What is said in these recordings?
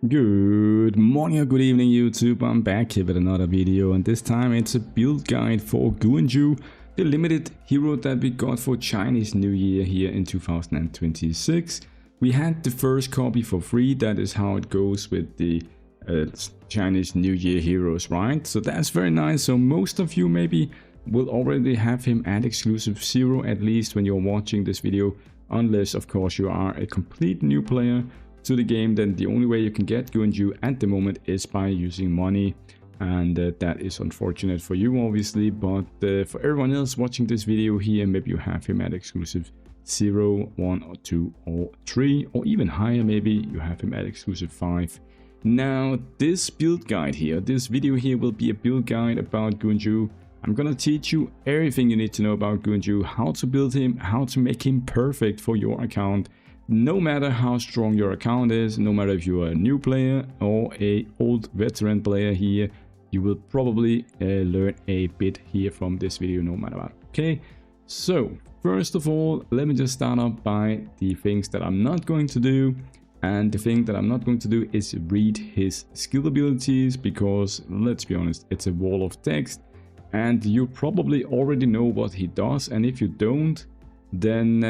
Good morning or good evening YouTube, I'm back here with another video, and this time it's a build guide for Guan, the limited hero that we got for Chinese New Year here in 2026. We had the first copy for free. That is how it goes with the Chinese New Year heroes, right? So that's very nice. So most of you maybe will already have him at exclusive 0, at least when you're watching this video, unless of course you are a complete new player to the game. Then the only way you can get Guan at the moment is by using money, and that is unfortunate for you obviously, but for everyone else watching this video here, maybe you have him at exclusive 0, 1 or 2 or 3, or even higher, maybe you have him at exclusive 5. Now this build guide here, this video here will be a build guide about Guan. I'm gonna teach you everything you need to know about Guan, how to build him, how to make him perfect for your account. No matter how strong your account is, no matter if you are a new player or a old veteran player here, you will probably learn a bit here from this video no matter what. Okay, so first of all, let me just start off by the things that I'm not going to do. And the thing that I'm not going to do is read his skill abilities, because let's be honest, it's a wall of text and you probably already know what he does. And if you don't, then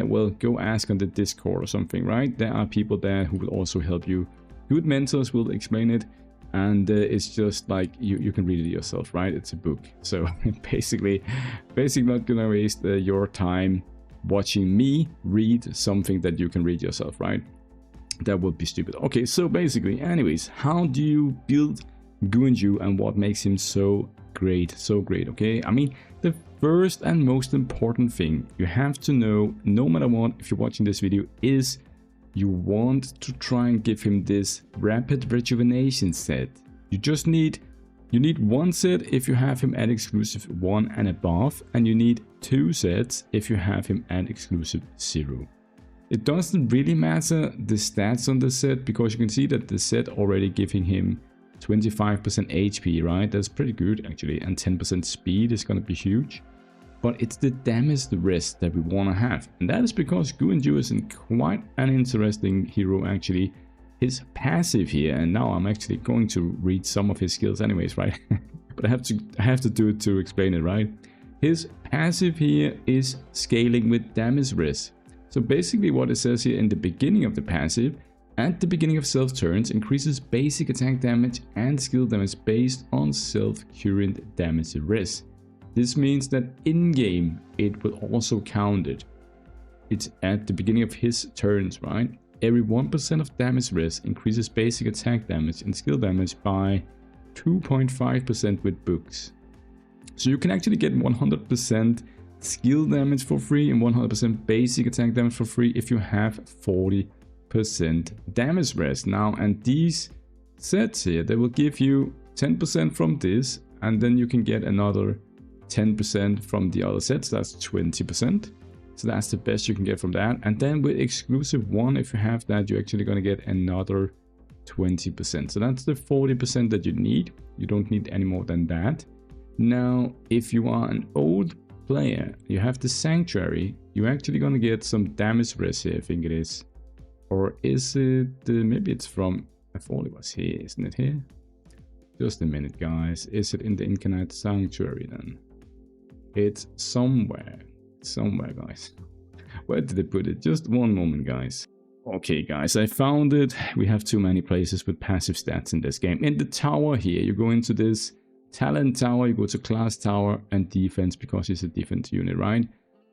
well, go ask on the Discord or something, right? There are people there who will also help you. Good mentors will explain it, and it's just like you can read it yourself, right? It's a book. So basically not gonna waste your time watching me read something that you can read yourself, right? That would be stupid. Okay, so basically, anyways, how do you build Guan and what makes him so great? Okay, I mean, the first and most important thing you have to know, no matter what, if you're watching this video, is you want to try and give him this rapid rejuvenation set. You need one set if you have him at exclusive 1 and above, and you need 2 sets if you have him at exclusive 0. It doesn't really matter the stats on the set, because you can see that the set already giving him 25% HP, right? That's pretty good actually, and 10% speed is going to be huge. But it's the damage risk that we want to have, and that is because Guan is in quite an interesting hero actually. His passive here, and now I'm actually going to read some of his skills anyways, right? But I have to do it to explain it, right? His passive here is scaling with damage risk. So basically what it says here in the beginning of the passive, at the beginning of self turns, increases basic attack damage and skill damage based on self-current damage risk. This means that in-game it will also count it. It's at the beginning of his turns, right? Every 1% of damage risk increases basic attack damage and skill damage by 2.5% with books. So you can actually get 100% skill damage for free and 100% basic attack damage for free if you have 40% damage rest. Now, and these sets here, they will give you 10% from this, and then you can get another 10% from the other sets. That's 20%. So that's the best you can get from that. And then with exclusive 1, if you have that, you're actually going to get another 20%. So that's the 40% that you need. You don't need any more than that. Now, if you are an old player, you have the Sanctuary, you're actually going to get some damage rest here, I think it is. Or is it, maybe it's from, I thought it was here, isn't it here? Just a minute, guys. Is it in the Infinite Sanctuary then? It's somewhere, guys. Where did they put it? Just one moment, guys. Okay, guys, I found it. We have too many places with passive stats in this game. In the tower here, you go into this talent tower, you go to class tower and defense, because it's a defense unit, right?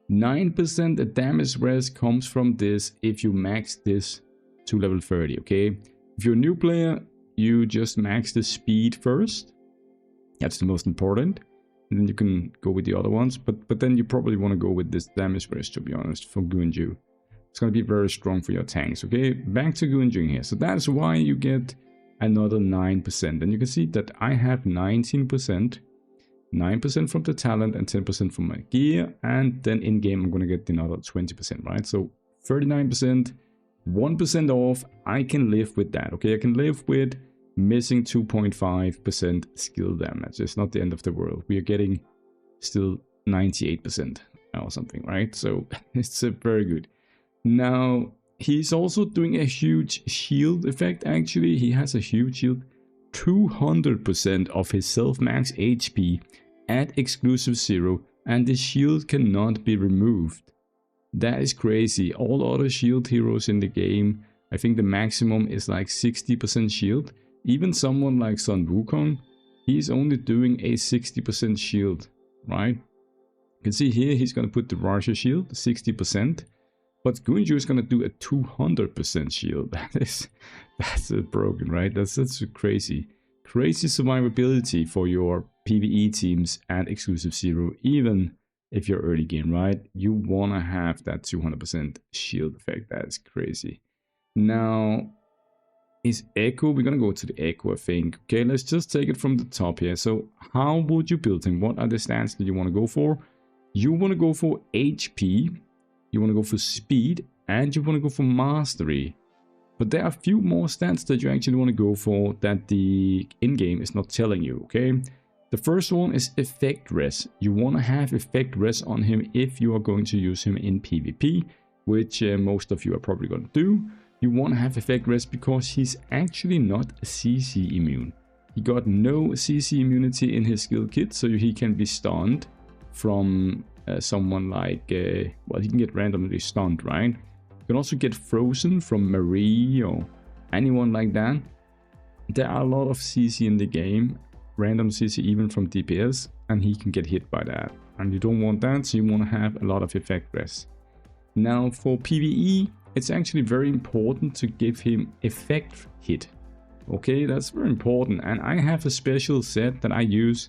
9% damage res comes from this if you max this to level 30, okay? If you're a new player, you just max the speed first. That's the most important. And then you can go with the other ones. But then you probably want to go with this damage res, to be honest, for Guan. It's going to be very strong for your tanks, okay? Back to Guan here. So that's why you get another 9%. And you can see that I have 19%. 9% from the talent and 10% from my gear, and then in game I'm gonna get another 20%, right? So 39%, 1% off. I can live with that, okay? I can live with missing 2.5% skill damage. It's not the end of the world. We are getting still 98% or something, right? So it's very good. Now he's also doing a huge shield effect. Actually, he has a huge shield. 200% of his self-max HP at exclusive 0, and the shield cannot be removed. That is crazy. All other shield heroes in the game, I think the maximum is like 60% shield. Even someone like Sun Wukong, he's only doing a 60% shield, right? You can see here he's going to put the Rarsha shield, 60%. But Guan Yu is going to do a 200% shield. That's broken, right? That's crazy. Crazy survivability for your PvE teams at exclusive 0, even if you're early game, right? You want to have that 200% shield effect. That's crazy. Now, is Echo, we're going to go to the Echo, I think. Okay, let's just take it from the top here. So how would you build him? What are the stats that you want to go for? You want to go for HP, you want to go for speed, and you want to go for mastery. But there are a few more stats that you actually want to go for that the in-game is not telling you, okay? The first one is effect res. You want to have effect res on him if you are going to use him in PvP, which most of you are probably going to do. You want to have effect res because he's actually not CC immune. He got no CC immunity in his skill kit, so he can be stunned from someone like, well, he can get randomly stunned, right? You can also get frozen from Marie or anyone like that. There are a lot of CC in the game, random CC even from DPS, and he can get hit by that. And you don't want that, so you want to have a lot of effect res. Now for PvE, it's actually very important to give him effect hit. Okay, that's very important. And I have a special set that I use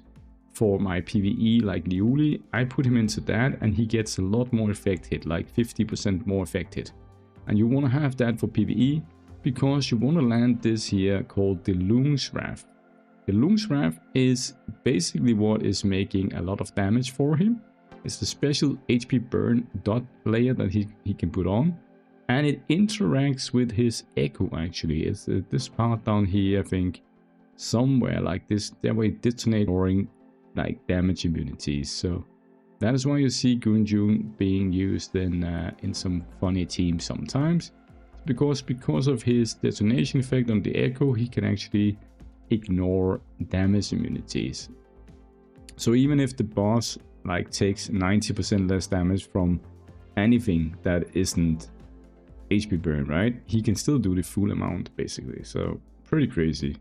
for my PvE like Liuli. I put him into that and he gets a lot more effect hit, like 50% more effect hit. And you want to have that for PvE because you want to land this here called the Loong's Wrath. The Loong's Wrath is basically what is making a lot of damage for him. It's the special HP burn dot layer that he can put on. And it interacts with his Echo actually. It's this part down here, I think, somewhere like this. That way it detonates during like damage immunities. So that is why you see Guan Yu being used in some funny teams sometimes. Because of his detonation effect on the Echo, he can actually ignore damage immunities. So even if the boss like takes 90% less damage from anything that isn't HP burn, right? He can still do the full amount basically. So pretty crazy.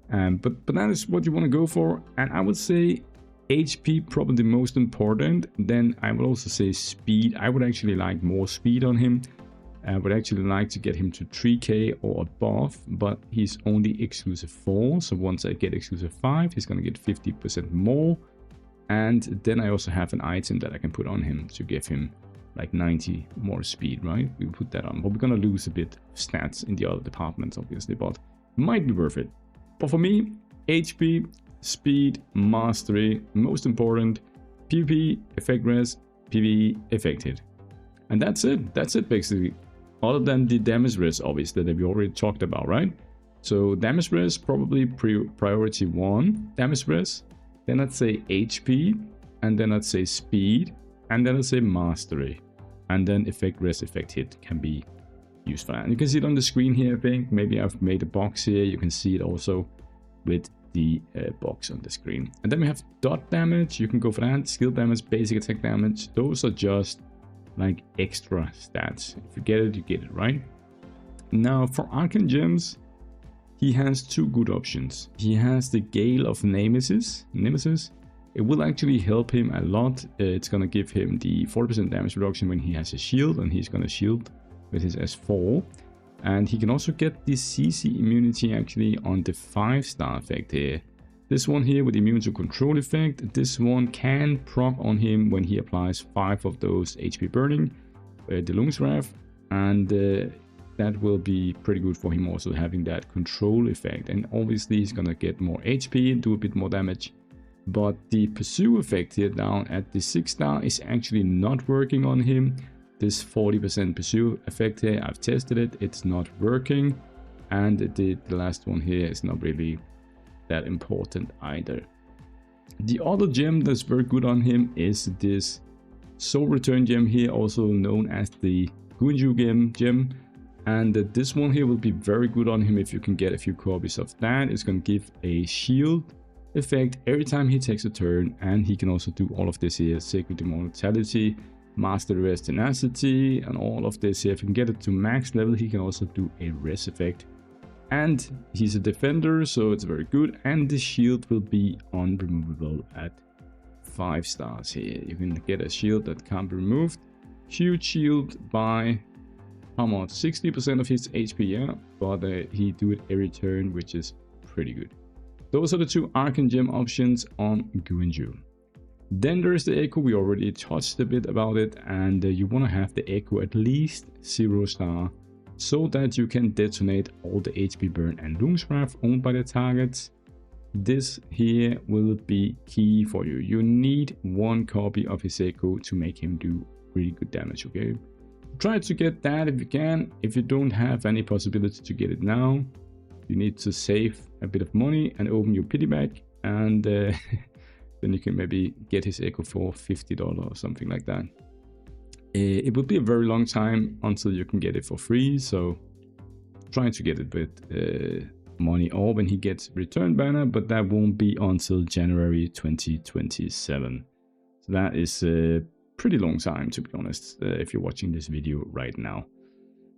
But that is what you want to go for. And I would say HP probably the most important. Then I would also say speed. I would actually like more speed on him. I would actually like to get him to 3k or above, but he's only exclusive 4. So once I get exclusive 5, he's going to get 50% more. And then I also have an item that I can put on him to give him like 90 more speed, right? We put that on, but we're going to lose a bit of stats in the other departments, obviously, but might be worth it. But for me, HP, speed, mastery, most important, PvP, effect res, PvE, effect hit. And that's it. That's it, basically. Other than the damage res, obviously, that we already talked about, right? So damage res, probably priority 1, damage res. Then I'd say HP, and then I'd say speed, and then I'd say mastery. And then effect res, effect hit can be used for that. And you can see it on the screen here, I think. Maybe I've made a box here. You can see it also with the box on the screen. And then we have dot damage. You can go for that. Skill damage, basic attack damage. Those are just like extra stats. If you get it, you get it, right? Now for Arcane gems, he has 2 good options. He has the Gale of Nemesis. It will actually help him a lot. It's going to give him the 40% damage reduction when he has a shield, and he's going to shield with his S4. And he can also get the CC immunity actually on the 5-star effect here. This one here with immune to control effect, this one can proc on him when he applies 5 of those HP burning, the Loong's Wrath, and that will be pretty good for him also having that control effect. And obviously he's gonna get more HP and do a bit more damage. But the pursue effect here down at the 6-star is actually not working on him. This 40% pursue effect here, I've tested it, it's not working. And the last one here is not really that important either. The other gem that's very good on him is this soul return gem here, also known as the Guan Yu gem. And this one here will be very good on him if you can get a few copies of that. It's going to give a shield effect every time he takes a turn, and he can also do all of this here: Sacred Immortality, Master Res Tenacity, and all of this here. If you can get it to max level, he can also do a res effect. And he's a defender, so it's very good. And the shield will be unremovable at 5 stars here. You can get a shield that can't be removed. Huge shield by how much? 60% of his HP, yeah, but he do it every turn, which is pretty good. Those are the 2 Arcane Gem options on Guan. Then there's the Echo. We already touched a bit about it, and you want to have the Echo at least 0 star, so that you can detonate all the HP burn and Loong's Wrath owned by the targets. This here will be key for you. You need 1 copy of his Echo to make him do really good damage, okay? Try to get that if you can. If you don't have any possibility to get it now, you need to save a bit of money and open your pity bag, and then you can maybe get his Echo for $50 or something like that. It will be a very long time until you can get it for free, so try to get it with money or when he gets return banner, but that won't be until January 2027. So that is a pretty long time, to be honest, if you're watching this video right now.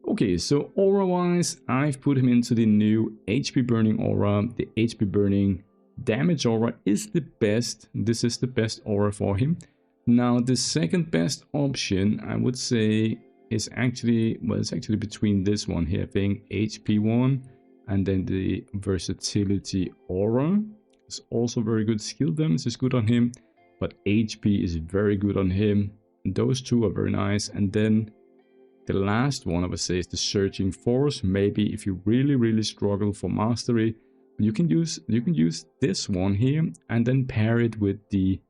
Okay, so aura wise, I've put him into the new HP burning aura. The HP burning damage aura is the best. This is the best aura for him. Now the second best option, I would say, is actually, well, it's actually between this one here, I think, HP 1, and then the Versatility aura. It's also very good. Skill damage is good on him, but HP is very good on him. Those 2 are very nice. And then the last one I would say is the Searching Force. Maybe if you really struggle for mastery, you can use this one here and then pair it with the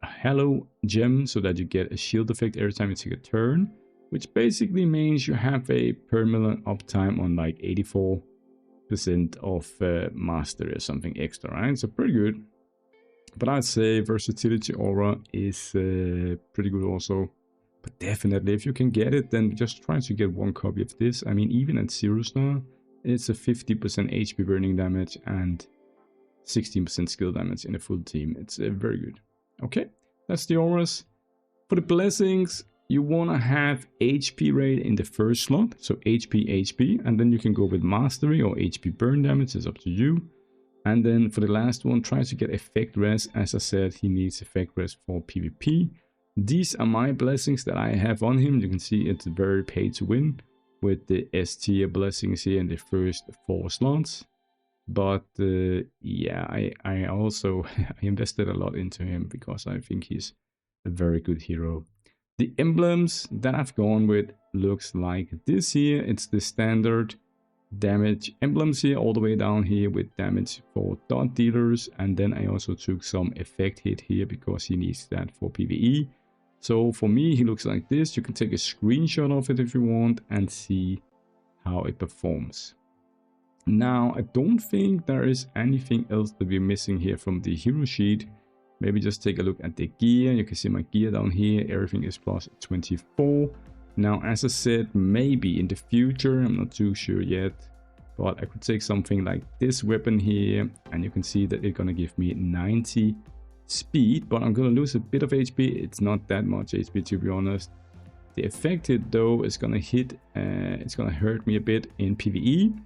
Hello Gem, so that you get a shield effect every time you take a turn, which basically means you have a permanent uptime on like 84% of mastery or something extra, right? So pretty good. But I'd say Versatility aura is pretty good also. But definitely, if you can get it, then just try to get 1 copy of this. I mean, even at 0 star, it's a 50% HP burning damage and 16% skill damage in a full team. It's very good. Okay, that's the auras. For the blessings, you want to have HP rate in the first slot. So HP, and then you can go with mastery or HP burn damage. It's up to you. And then for the last one, try to get effect res. As I said, he needs effect res for PvP. These are my blessings that I have on him. You can see it's very pay to win with the S tier blessings here in the first 4 slots. But yeah, I also I invested a lot into him because I think he's a very good hero. The emblems that I've gone with looks like this here. It's the standard damage emblems here, all the way down here with damage for dot dealers. And then I also took some effect hit here because he needs that for PvE. So for me, he looks like this. You can take a screenshot of it if you want and see how it performs. Now, I don't think there is anything else that we're missing here from the hero sheet. Maybe just take a look at the gear. You can see my gear down here. Everything is plus 24. Now, as I said, maybe in the future, I'm not too sure yet, but I could take something like this weapon here, and you can see that it's gonna give me 90 speed, but I'm gonna lose a bit of HP. It's not that much HP, to be honest. The effect hit though is gonna hit, it's gonna hurt me a bit in PvE.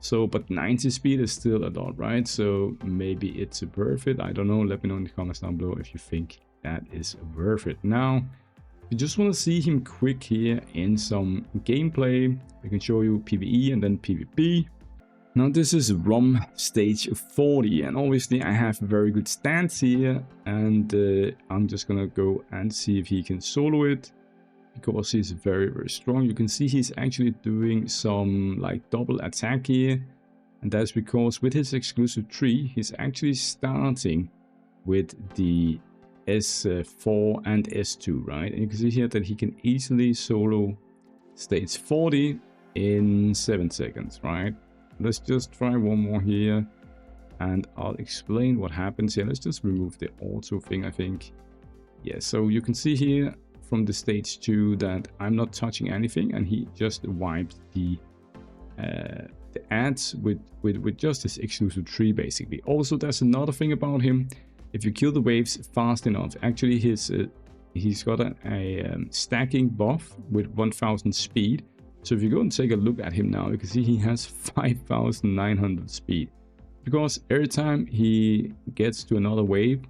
So, but 90 speed is still a lot, right? So maybe it's worth it. I don't know. Let me know in the comments down below if you think that is worth it. Now, if you just want to see him quick here in some gameplay, I can show you PvE and then PvP. Now this is ROM stage 40, and obviously I have a very good stance here, and I'm just gonna go and see if he can solo it, because he's very strong. You can see he's actually doing some like double attack here, and that's because with his exclusive tree he's actually starting with the S4 and S2, right? And you can see here that he can easily solo stage 40 in 7 seconds, right? Let's just try one more here and I'll explain what happens here. Let's just remove the auto thing, I think. Yeah, so you can see here from the stage 2 that I'm not touching anything, and he just wiped the ads with just his exclusive tree basically. Also, there's another thing about him. If you kill the waves fast enough, actually he's got a stacking buff with 1000 speed. So if you go and take a look at him now, you can see he has 5900 speed, because every time he gets to another wave,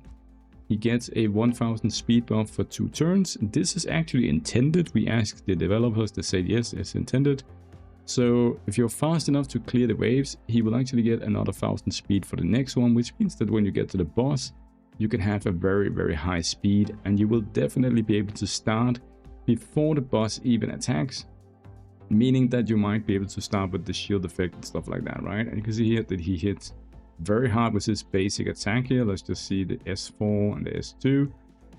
he gets a 1000 speed buff for 2 turns. This is actually intended. We asked the developers, they said yes, it's intended. So if you're fast enough to clear the waves, he will actually get another 1000 speed for the next one, which means that when you get to the boss, you can have a very, very high speed, and you will definitely be able to start before the boss even attacks, meaning that you might be able to start with the shield effect and stuff like that, right? And you can see here that he hits very hard with his basic attack here. Let's just see the S4 and the S2.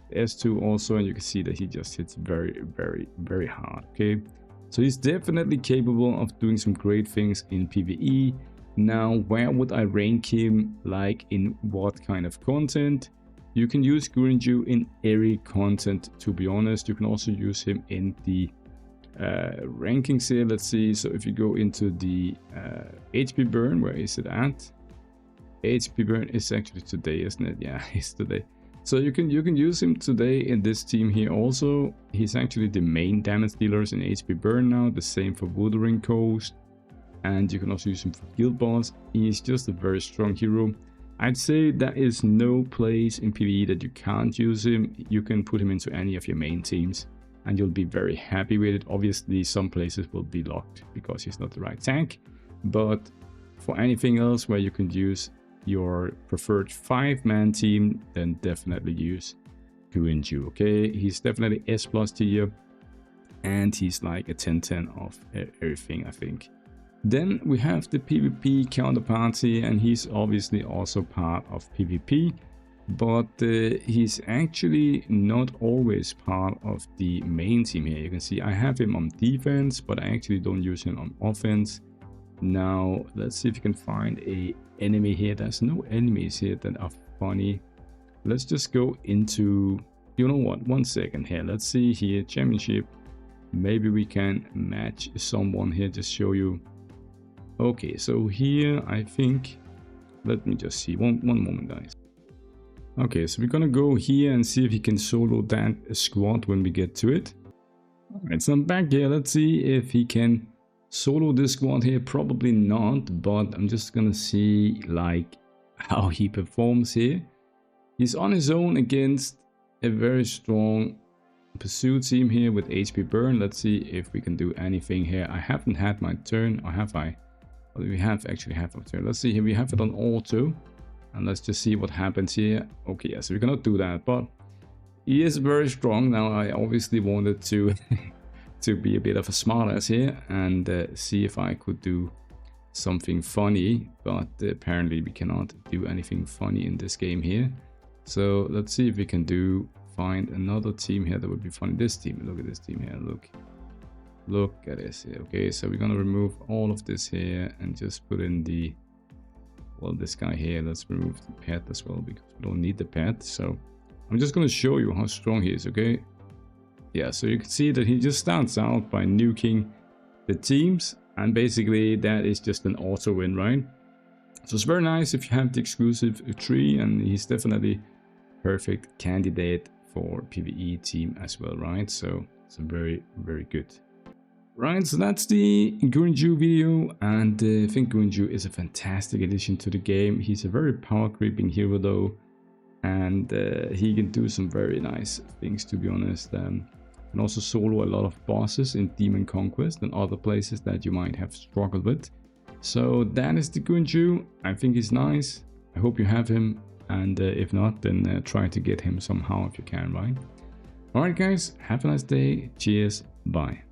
The S2 also, and you can see that he just hits very, very, very hard, okay? So he's definitely capable of doing some great things in PvE. Now, where would I rank him? Like, in what kind of content? You can use Guan in every content, to be honest. You can also use him in the rankings here. Let's see. So if you go into the HP burn, where is it at? HP burn is actually today, isn't it? Yeah, it's today. So you can use him today in this team here also. He's actually the main damage dealers in HP burn now. The same for Wuthering Coast. And you can also use him for guild boss. He's just a very strong hero. I'd say there is no place in PvE that you can't use him. You can put him into any of your main teams and you'll be very happy with it. Obviously, some places will be locked because he's not the right tank. But for anything else where you can use your preferred 5-man team, then definitely use Guan, okay? He's definitely S+ tier, and he's like a 10/10 of everything, I think. Then we have the PvP counterparty, and he's obviously also part of PvP, but he's actually not always part of the main team here. You can see I have him on defense, but I actually don't use him on offense. Now, let's see if you can find a enemy here. There's no enemies here that are funny. Let's just go into, you know what, 1 second here. Let's see here, championship. Maybe we can match someone here, just show you. Okay, so here I think, let me just see, one moment guys. Okay, so we're gonna go here and see if he can solo that squad when we get to it. Alright, so I'm back here. Let's see if he can solo this squad here. Probably not, but I'm just gonna see like how he performs here. He's on his own against a very strong pursuit team here with HP burn. Let's see if we can do anything here. I haven't had my turn, or have I? Well, we have actually had our turn. Let's see here, we have it on auto, and let's just see what happens here. Okay, yeah, so we cannot do that, but he is very strong. Now I obviously wanted to to be a bit of a smartass here and see if I could do something funny, but apparently we cannot do anything funny in this game here. So let's see if we can find another team here that would be funny. This team, look at this team here, look at this here. Okay, so we're gonna remove all of this here and just put in the, well, this guy here. Let's remove the pet as well because we don't need the pet. So I'm just gonna show you how strong he is, okay? Yeah, so you can see that he just starts out by nuking the teams, and basically that is just an auto win, right? So it's very nice if you have the exclusive tree, and he's definitely perfect candidate for PvE team as well, right? So it's a very, very good. Right, so that's the Guan video, and I think Guan is a fantastic addition to the game. He's a very power creeping hero though, and he can do some very nice things, to be honest. And also solo a lot of bosses in Demon Conquest and other places that you might have struggled with. So that is the Guan. I think he's nice. I hope you have him, and if not, then try to get him somehow if you can, right? Alright guys, have a nice day. Cheers, bye.